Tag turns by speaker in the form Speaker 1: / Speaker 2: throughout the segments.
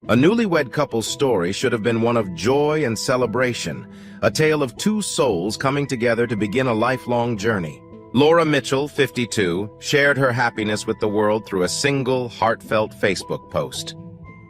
Speaker 1: A newlywed couple's story should have been one of joy and celebration, a tale of two souls coming together to begin a lifelong journey. Laura Mitchell, 52, shared her happiness with the world through a single, heartfelt Facebook post.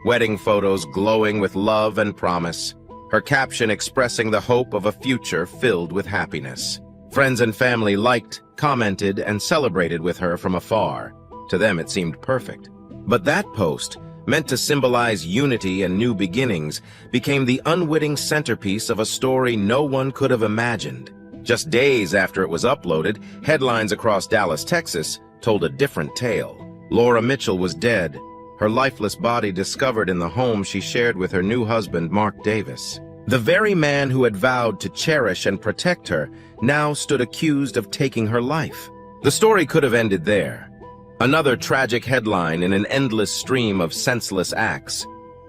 Speaker 1: Wedding photos glowing with love and promise, her caption expressing the hope of a future filled with happiness. Friends and family liked, commented, and celebrated with her from afar. To them it seemed perfect. But that post, meant to symbolize unity and new beginnings, became the unwitting centerpiece of a story no one could have imagined. Just days after it was uploaded, headlines across Dallas, Texas, told a different tale. Laura Mitchell was dead, her lifeless body discovered in the home she shared with her new husband, Mark Davis. The very man who had vowed to cherish and protect her now stood accused of taking her life. The story could have ended there. Another tragic headline in an endless stream of senseless acts.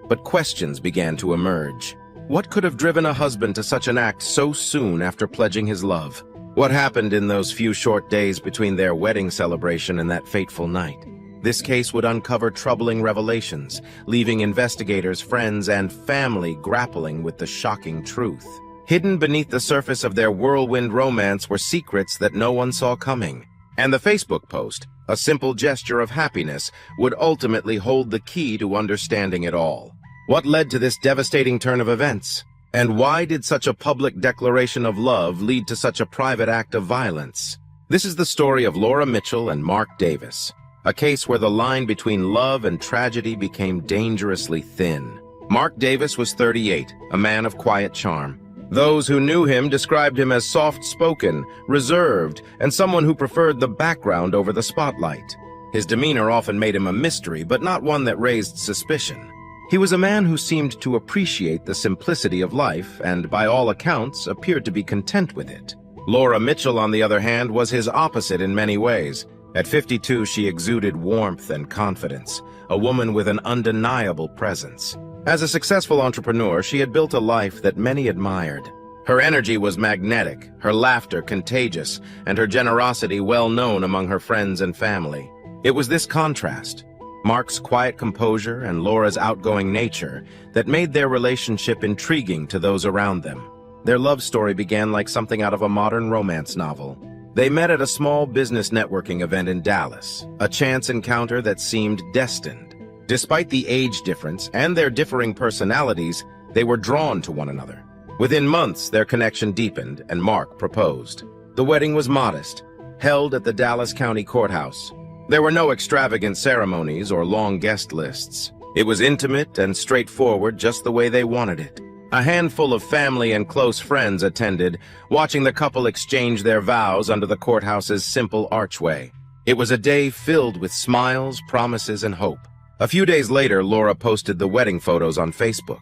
Speaker 1: But questions began to emerge. What could have driven a husband to such an act so soon after pledging his love? What happened in those few short days between their wedding celebration and that fateful night? This case would uncover troubling revelations, leaving investigators, friends, and family grappling with the shocking truth. Hidden beneath the surface of their whirlwind romance were secrets that no one saw coming. And the Facebook post, a simple gesture of happiness, would ultimately hold the key to understanding it all. What led to this devastating turn of events? And why did such a public declaration of love lead to such a private act of violence? This is the story of Laura Mitchell and Mark Davis, a case where the line between love and tragedy became dangerously thin. Mark Davis was 38, a man of quiet charm. Those who knew him described him as soft-spoken, reserved, and someone who preferred the background over the spotlight. His demeanor often made him a mystery, but not one that raised suspicion. He was a man who seemed to appreciate the simplicity of life and, by all accounts, appeared to be content with it. Laura Mitchell, on the other hand, was his opposite in many ways. At 52, she exuded warmth and confidence, a woman with an undeniable presence. As a successful entrepreneur, she had built a life that many admired. Her energy was magnetic, her laughter contagious, and her generosity well known among her friends and family. It was this contrast, Mark's quiet composure and Laura's outgoing nature, that made their relationship intriguing to those around them. Their love story began like something out of a modern romance novel. They met at a small business networking event in Dallas, a chance encounter that seemed destined. Despite the age difference and their differing personalities, they were drawn to one another. Within months, their connection deepened, and Mark proposed. The wedding was modest, held at the Dallas County Courthouse. There were no extravagant ceremonies or long guest lists. It was intimate and straightforward, just the way they wanted it. A handful of family and close friends attended, watching the couple exchange their vows under the courthouse's simple archway. It was a day filled with smiles, promises, and hope. A few days later, Laura posted the wedding photos on Facebook.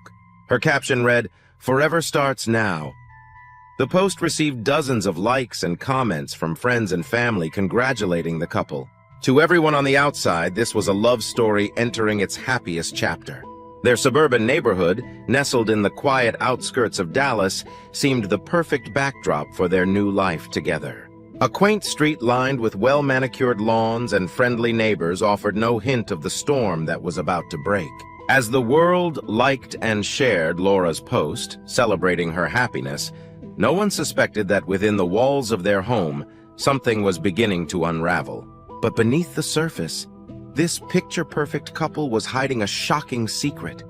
Speaker 1: Her caption read, "Forever starts now." The post received dozens of likes and comments from friends and family congratulating the couple. To everyone on the outside, this was a love story entering its happiest chapter. Their suburban neighborhood, nestled in the quiet outskirts of Dallas, seemed the perfect backdrop for their new life together. A quaint street lined with well-manicured lawns and friendly neighbors offered no hint of the storm that was about to break. As the world liked and shared Laura's post, celebrating her happiness, no one suspected that within the walls of their home, something was beginning to unravel. But beneath the surface, this picture-perfect couple was hiding a shocking secret.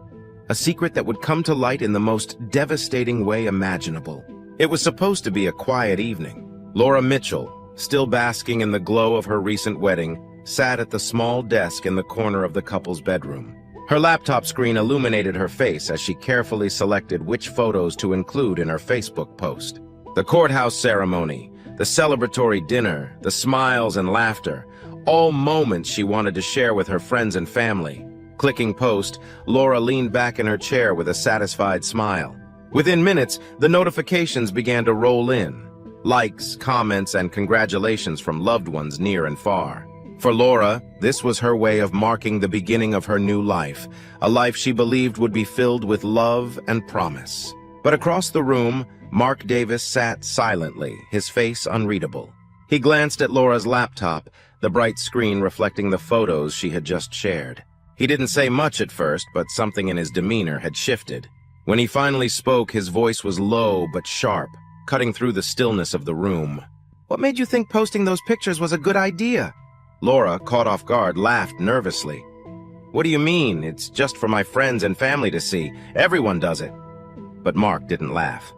Speaker 1: A secret that would come to light in the most devastating way imaginable. It was supposed to be a quiet evening. Laura Mitchell, still basking in the glow of her recent wedding, sat at the small desk in the corner of the couple's bedroom. Her laptop screen illuminated her face as she carefully selected which photos to include in her Facebook post. The courthouse ceremony, the celebratory dinner, the smiles and laughter, all moments she wanted to share with her friends and family. Clicking post, Laura leaned back in her chair with a satisfied smile. Within minutes, the notifications began to roll in. Likes, comments, and congratulations from loved ones near and far. For Laura, this was her way of marking the beginning of her new life, a life she believed would be filled with love and promise. But across the room, Mark Davis sat silently, his face unreadable. He glanced at Laura's laptop, the bright screen reflecting the photos she had just shared. He didn't say much at first, but something in his demeanor had shifted. When he finally spoke, his voice was low but sharp, cutting through the stillness of the room. "What made you think posting those pictures was a good idea?" Laura, caught off guard, laughed nervously. "What do you mean? It's just for my friends and family to see. Everyone does it." But Mark didn't laugh.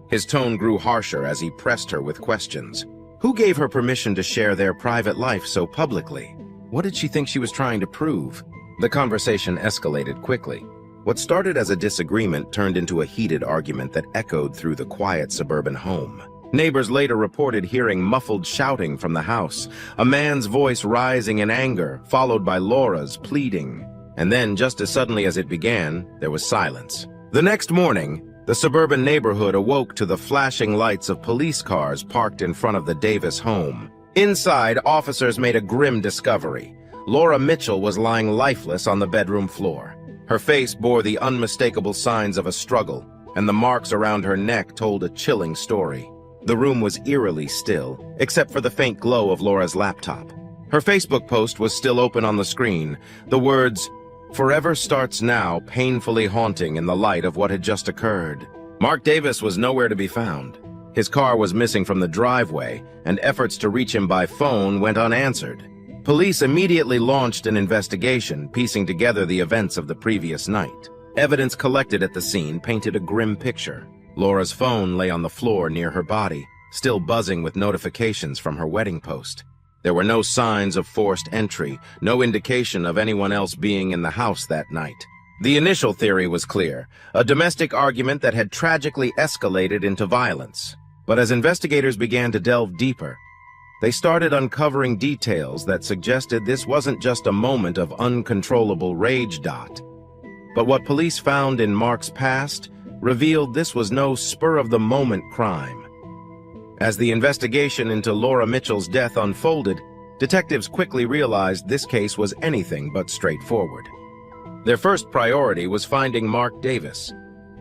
Speaker 1: His tone grew harsher as he pressed her with questions. Who gave her permission to share their private life so publicly? What did she think she was trying to prove? The conversation escalated quickly. What started as a disagreement turned into a heated argument that echoed through the quiet suburban home. Neighbors later reported hearing muffled shouting from the house, a man's voice rising in anger, followed by Laura's pleading. And then, just as suddenly as it began, there was silence. The next morning, the suburban neighborhood awoke to the flashing lights of police cars parked in front of the Davis home. Inside, officers made a grim discovery. Laura Mitchell was lying lifeless on the bedroom floor. Her face bore the unmistakable signs of a struggle, and the marks around her neck told a chilling story. The room was eerily still, except for the faint glow of Laura's laptop. Her Facebook post was still open on the screen, the words, "Forever starts now," painfully haunting in the light of what had just occurred. Mark Davis was nowhere to be found. His car was missing from the driveway, and efforts to reach him by phone went unanswered. Police immediately launched an investigation, piecing together the events of the previous night. Evidence collected at the scene painted a grim picture. Laura's phone lay on the floor near her body, still buzzing with notifications from her wedding post. There were no signs of forced entry, no indication of anyone else being in the house that night. The initial theory was clear, a domestic argument that had tragically escalated into violence. But as investigators began to delve deeper, they started uncovering details that suggested this wasn't just a moment of uncontrollable rage. But what police found in Mark's past revealed this was no spur-of-the-moment crime. As the investigation into Laura Mitchell's death unfolded, detectives quickly realized this case was anything but straightforward. Their first priority was finding Mark Davis,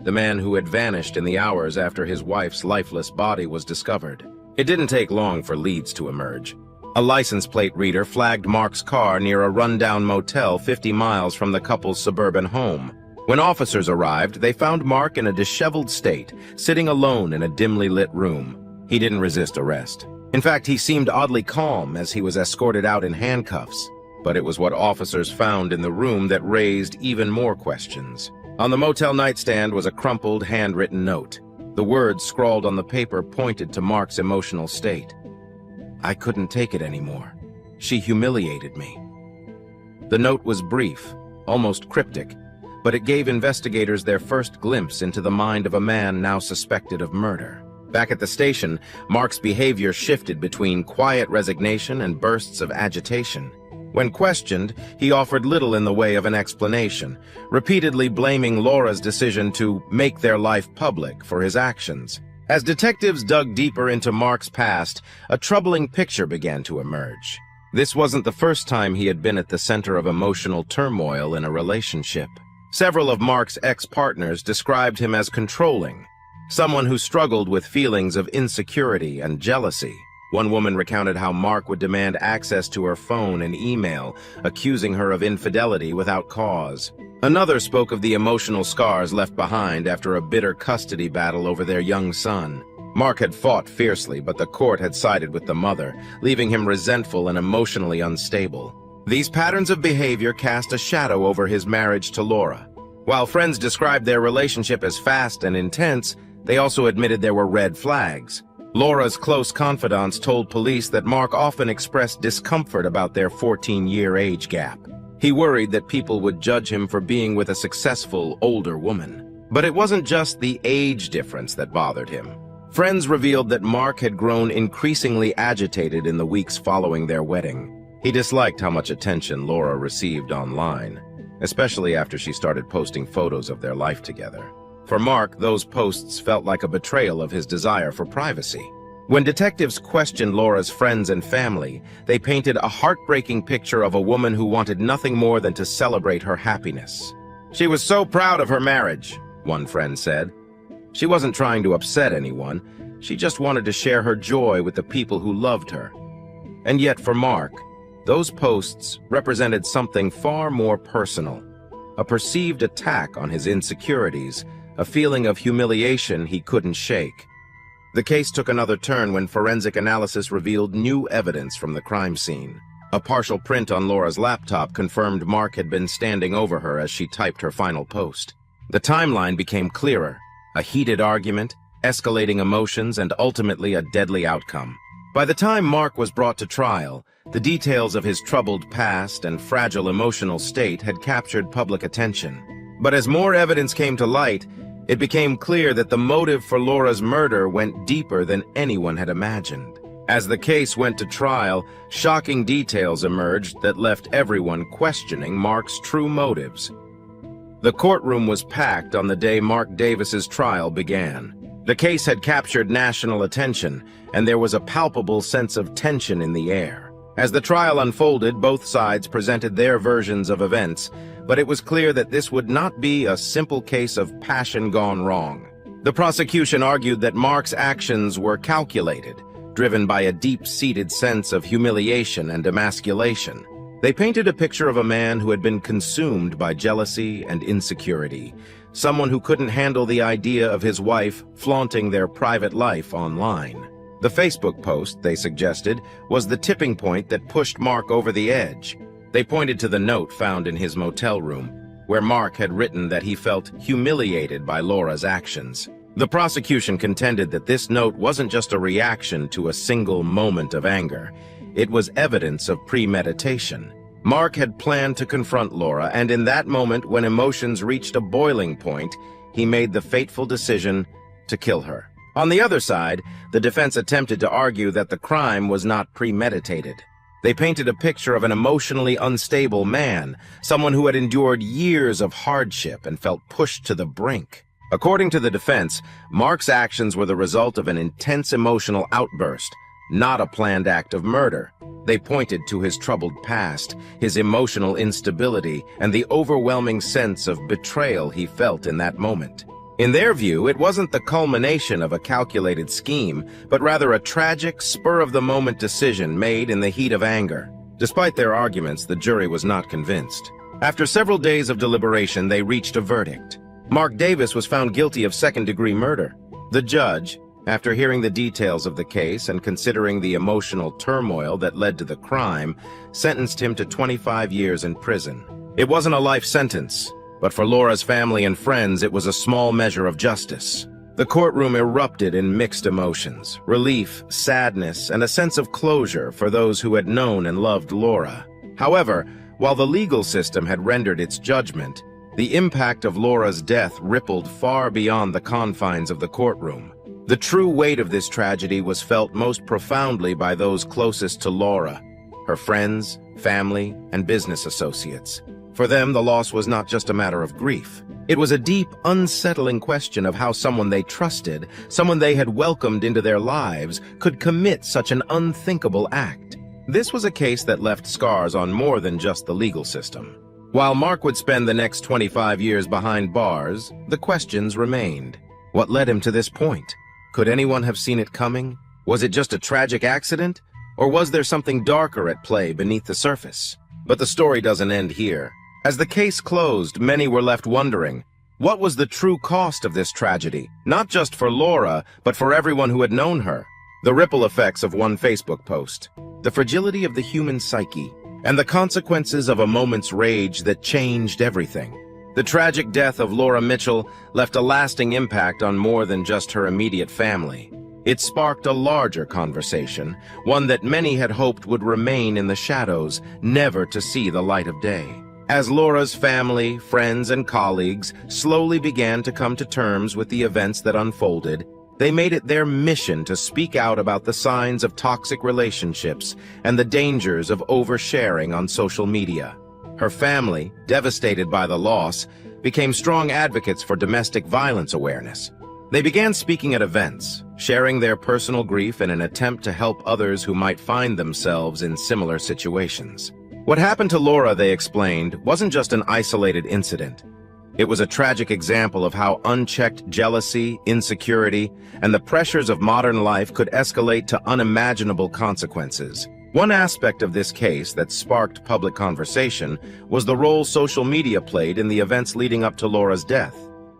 Speaker 1: the man who had vanished in the hours after his wife's lifeless body was discovered. It didn't take long for leads to emerge. A license plate reader flagged Mark's car near a rundown motel 50 miles from the couple's suburban home. When officers arrived, they found Mark in a disheveled state, sitting alone in a dimly lit room. He didn't resist arrest. In fact, he seemed oddly calm as he was escorted out in handcuffs. But it was what officers found in the room that raised even more questions. On the motel nightstand was a crumpled, handwritten note. The words scrawled on the paper pointed to Mark's emotional state. "I couldn't take it anymore. She humiliated me." The note was brief, almost cryptic, but it gave investigators their first glimpse into the mind of a man now suspected of murder. Back at the station, Mark's behavior shifted between quiet resignation and bursts of agitation. When questioned, he offered little in the way of an explanation, repeatedly blaming Laura's decision to make their life public for his actions. As detectives dug deeper into Mark's past, a troubling picture began to emerge. This wasn't the first time he had been at the center of emotional turmoil in a relationship. Several of Mark's ex-partners described him as controlling, someone who struggled with feelings of insecurity and jealousy. One woman recounted how Mark would demand access to her phone and email, accusing her of infidelity without cause. Another spoke of the emotional scars left behind after a bitter custody battle over their young son. Mark had fought fiercely, but the court had sided with the mother, leaving him resentful and emotionally unstable. These patterns of behavior cast a shadow over his marriage to Laura. While friends described their relationship as fast and intense, they also admitted there were red flags. Laura's close confidants told police that Mark often expressed discomfort about their 14-year age gap. He worried that people would judge him for being with a successful, older woman. But it wasn't just the age difference that bothered him. Friends revealed that Mark had grown increasingly agitated in the weeks following their wedding. He disliked how much attention Laura received online, especially after she started posting photos of their life together. For Mark, those posts felt like a betrayal of his desire for privacy. When detectives questioned Laura's friends and family, they painted a heartbreaking picture of a woman who wanted nothing more than to celebrate her happiness. "She was so proud of her marriage," one friend said. "She wasn't trying to upset anyone. She just wanted to share her joy with the people who loved her." And yet for Mark, those posts represented something far more personal, a perceived attack on his insecurities, a feeling of humiliation he couldn't shake. The case took another turn when forensic analysis revealed new evidence from the crime scene. A partial print on Laura's laptop confirmed Mark had been standing over her as she typed her final post. The timeline became clearer, a heated argument, escalating emotions, and ultimately a deadly outcome. By the time Mark was brought to trial, the details of his troubled past and fragile emotional state had captured public attention. But as more evidence came to light, it became clear that the motive for Laura's murder went deeper than anyone had imagined. As the case went to trial, shocking details emerged that left everyone questioning Mark's true motives. The courtroom was packed on the day Mark Davis's trial began. The case had captured national attention, and there was a palpable sense of tension in the air. As the trial unfolded, both sides presented their versions of events, but it was clear that this would not be a simple case of passion gone wrong. The prosecution argued that Mark's actions were calculated, driven by a deep-seated sense of humiliation and emasculation. They painted a picture of a man who had been consumed by jealousy and insecurity, someone who couldn't handle the idea of his wife flaunting their private life online. The Facebook post, they suggested, was the tipping point that pushed Mark over the edge. They pointed to the note found in his motel room, where Mark had written that he felt humiliated by Laura's actions. The prosecution contended that this note wasn't just a reaction to a single moment of anger. It was evidence of premeditation. Mark had planned to confront Laura, and in that moment, when emotions reached a boiling point, he made the fateful decision to kill her. On the other side, the defense attempted to argue that the crime was not premeditated. They painted a picture of an emotionally unstable man, someone who had endured years of hardship and felt pushed to the brink. According to the defense, Mark's actions were the result of an intense emotional outburst, not a planned act of murder. They pointed to his troubled past, his emotional instability, and the overwhelming sense of betrayal he felt in that moment. In their view, it wasn't the culmination of a calculated scheme, but rather a tragic, spur-of-the-moment decision made in the heat of anger. Despite their arguments, the jury was not convinced. After several days of deliberation, they reached a verdict. Mark Davis was found guilty of second-degree murder. The judge, after hearing the details of the case and considering the emotional turmoil that led to the crime, sentenced him to 25 years in prison. It wasn't a life sentence, but for Laura's family and friends, it was a small measure of justice. The courtroom erupted in mixed emotions, relief, sadness, and a sense of closure for those who had known and loved Laura. However, while the legal system had rendered its judgment, the impact of Laura's death rippled far beyond the confines of the courtroom. The true weight of this tragedy was felt most profoundly by those closest to Laura, her friends, family, and business associates. For them, the loss was not just a matter of grief. It was a deep, unsettling question of how someone they trusted, someone they had welcomed into their lives, could commit such an unthinkable act. This was a case that left scars on more than just the legal system. While Mark would spend the next 25 years behind bars, the questions remained. What led him to this point? Could anyone have seen it coming? Was it just a tragic accident? Or was there something darker at play beneath the surface? But the story doesn't end here. As the case closed, many were left wondering, what was the true cost of this tragedy? Not just for Laura, but for everyone who had known her. The ripple effects of one Facebook post, the fragility of the human psyche, and the consequences of a moment's rage that changed everything. The tragic death of Laura Mitchell left a lasting impact on more than just her immediate family. It sparked a larger conversation, one that many had hoped would remain in the shadows, never to see the light of day. As Laura's family, friends, and colleagues slowly began to come to terms with the events that unfolded, they made it their mission to speak out about the signs of toxic relationships and the dangers of oversharing on social media. Her family, devastated by the loss, became strong advocates for domestic violence awareness. They began speaking at events, sharing their personal grief in an attempt to help others who might find themselves in similar situations. What happened to Laura, they explained, wasn't just an isolated incident. It was a tragic example of how unchecked jealousy, insecurity, and the pressures of modern life could escalate to unimaginable consequences. One aspect of this case that sparked public conversation was the role social media played in the events leading up to Laura's death.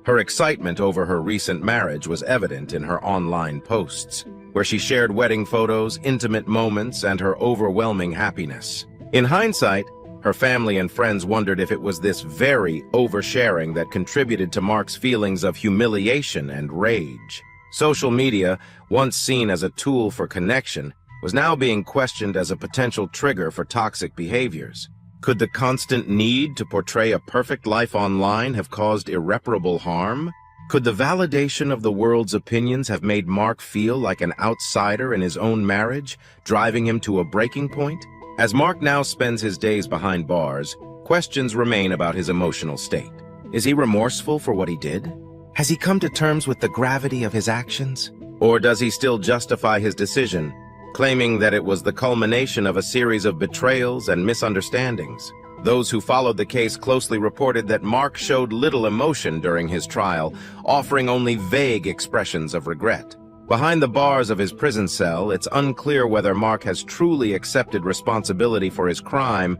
Speaker 1: Her excitement over her recent marriage was evident in her online posts, where she shared wedding photos, intimate moments, and her overwhelming happiness. In hindsight, her family and friends wondered if it was this very oversharing that contributed to Mark's feelings of humiliation and rage. Social media, once seen as a tool for connection, was now being questioned as a potential trigger for toxic behaviors. Could the constant need to portray a perfect life online have caused irreparable harm? Could the validation of the world's opinions have made Mark feel like an outsider in his own marriage, driving him to a breaking point? As Mark now spends his days behind bars, questions remain about his emotional state. Is he remorseful for what he did? Has he come to terms with the gravity of his actions? Or does he still justify his decision, claiming that it was the culmination of a series of betrayals and misunderstandings? Those who followed the case closely reported that Mark showed little emotion during his trial, offering only vague expressions of regret. Behind the bars of his prison cell, it's unclear whether Mark has truly accepted responsibility for his crime,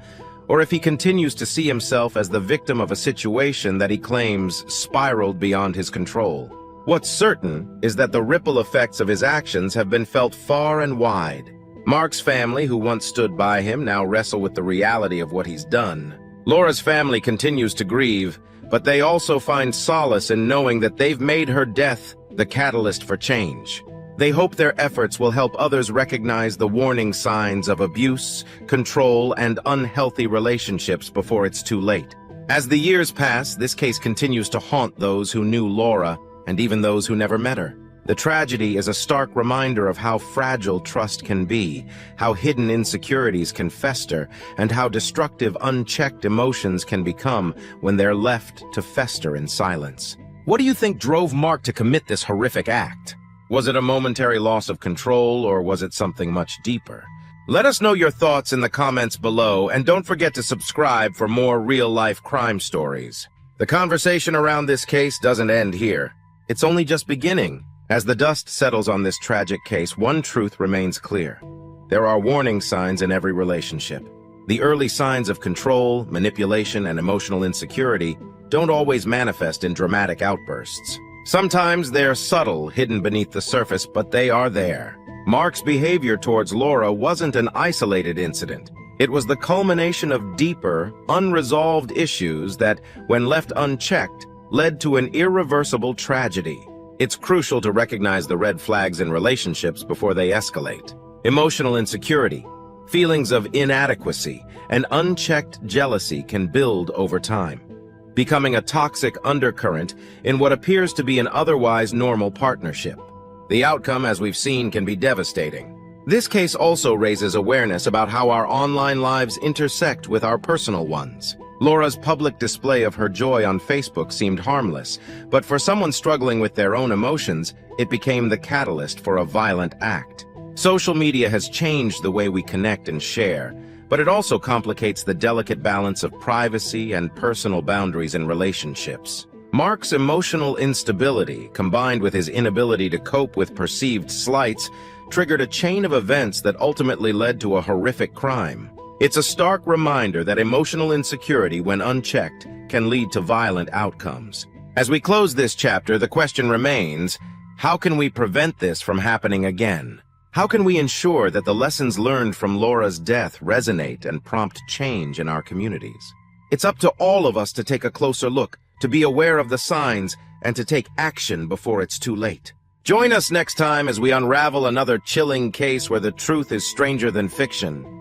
Speaker 1: or if he continues to see himself as the victim of a situation that he claims spiraled beyond his control. What's certain is that the ripple effects of his actions have been felt far and wide. Mark's family, who once stood by him, now wrestle with the reality of what he's done. Laura's family continues to grieve, but they also find solace in knowing that they've made her death the catalyst for change. They hope their efforts will help others recognize the warning signs of abuse, control, and unhealthy relationships before it's too late. As the years pass, this case continues to haunt those who knew Laura, and even those who never met her. The tragedy is a stark reminder of how fragile trust can be, how hidden insecurities can fester, and how destructive unchecked emotions can become when they're left to fester in silence. What do you think drove Mark to commit this horrific act? Was it a momentary loss of control, or was it something much deeper? Let us know your thoughts in the comments below, and don't forget to subscribe for more real-life crime stories. The conversation around this case doesn't end here. It's only just beginning. As the dust settles on this tragic case, one truth remains clear. There are warning signs in every relationship. The early signs of control, manipulation, and emotional insecurity don't always manifest in dramatic outbursts. Sometimes they're subtle, hidden beneath the surface, but they are there. Mark's behavior towards Laura wasn't an isolated incident. It was the culmination of deeper, unresolved issues that, when left unchecked, led to an irreversible tragedy. It's crucial to recognize the red flags in relationships before they escalate. Emotional insecurity, feelings of inadequacy, and unchecked jealousy can build over time, becoming a toxic undercurrent in what appears to be an otherwise normal partnership. The outcome, as we've seen, can be devastating. This case also raises awareness about how our online lives intersect with our personal ones. Laura's public display of her joy on Facebook seemed harmless, but for someone struggling with their own emotions, it became the catalyst for a violent act. Social media has changed the way we connect and share, but it also complicates the delicate balance of privacy and personal boundaries in relationships. Mark's emotional instability, combined with his inability to cope with perceived slights, triggered a chain of events that ultimately led to a horrific crime. It's a stark reminder that emotional insecurity, when unchecked, can lead to violent outcomes. As we close this chapter, the question remains, how can we prevent this from happening again? How can we ensure that the lessons learned from Laura's death resonate and prompt change in our communities? It's up to all of us to take a closer look, to be aware of the signs, and to take action before it's too late. Join us next time as we unravel another chilling case where the truth is stranger than fiction.